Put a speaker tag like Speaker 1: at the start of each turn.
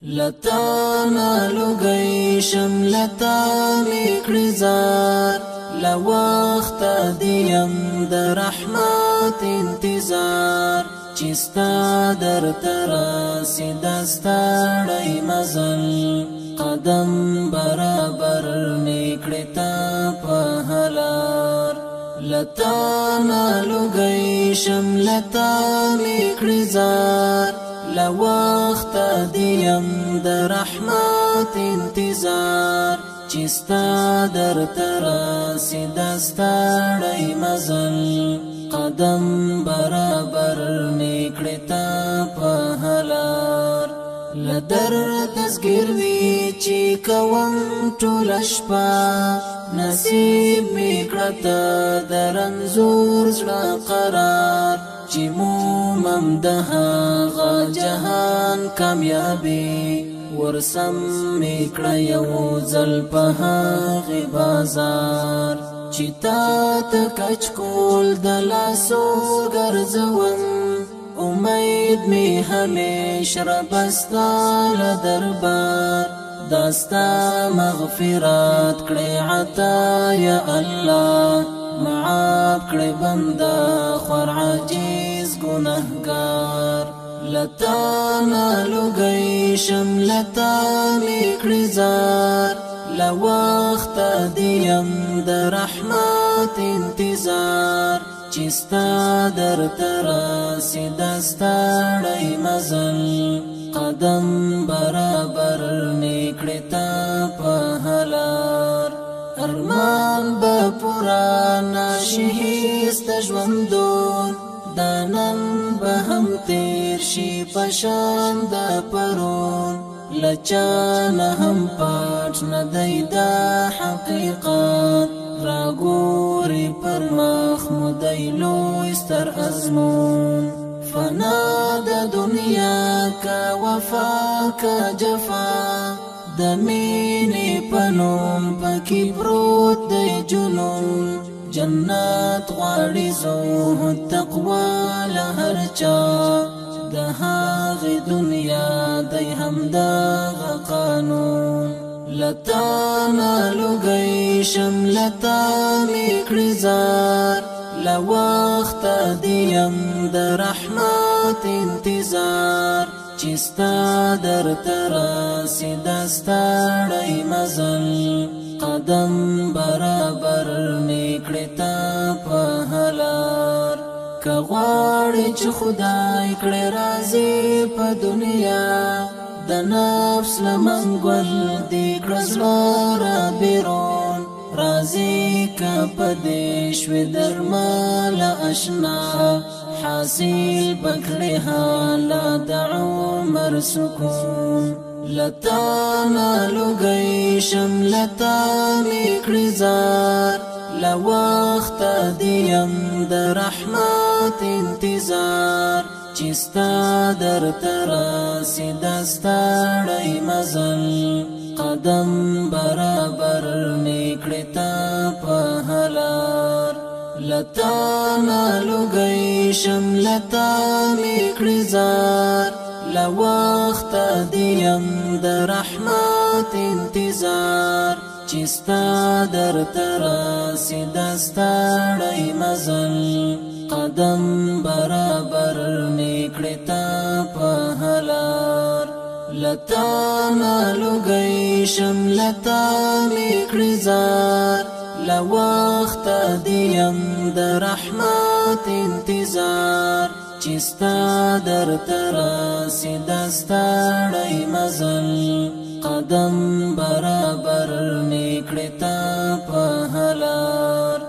Speaker 1: لتانا لگئی شملتا میکڑزار لوقت دیم در رحمت انتظار چستا در تراسی دستاڑی مزل قدم برابر میکڑتا پہلار لتانا لگئی شملتا میکڑزار لوقت دیم در رحمت انتظار چستا در تراسی دستاڑی مزل قدم برابر میکڑتا پہلار لدر دزگیر وی چی کوم ټول شپه نصیب میکړه در انزور زړه قرار چی مومم دهغه جهان کامیابی ورسم میکړه یو ځل په هغه بازار چی تا ته کچ کول د لاسو ګرځوم امید می همیشه ربستا لدربار داستا مغفرات کړي عطا یا الله معاف کړي بندا خور عاجز گناهګار لتانا لګي شملتا میکړي زار لوقت دیم در رحمت انتظار چستا در تراسی دستاڑی مزل قدم برابر میکڑتا پہلار ارمان با پرانا شهیست ژوندون دانن به هم تیر شي پشان د پرون لچان هم پاٹ ندی دا حقیقت راگوری پر مخ مدیلو استر ازمون فنا دا دنیا کا وفا کا جفا دمینی پنوم پکی پروت دی جنون جنات غاڑی زوه تقوی لهر چا دهاغ دنیا دی هم داغ قانون لتانا لگئی شملتا میکڑی زار لوقت دیم در رحمت انتظار چستا در تراسی دستاڑی مزل قدم برابر میکڑتا پہلار کغواړي چې خدای کړي راضي په دنیا د نفس لمنګل دی کړزړه را بیرون راضي کا پدې شوي درمال آشنا حاصل بکړي حالا د عمر سکون لتانا لګي شملتا میکړي زار لوقت دیم در رحمت انتظار چستا در تراسی دستاڑی مزل قدم برابر میکڑتا پہلار لتانا لگئی شملتا میکڑی زار لوقت دیم در رحمت انتظار چستا در تراسی دستاڑی مزل قدم برابر میکڑتا پہلار لتانا لگئی شملتا میکڑی زار لوقت دیم در رحمت انتظار چستا در تراسی دستاڑی مزل قدم برابر میکڑتا پہلار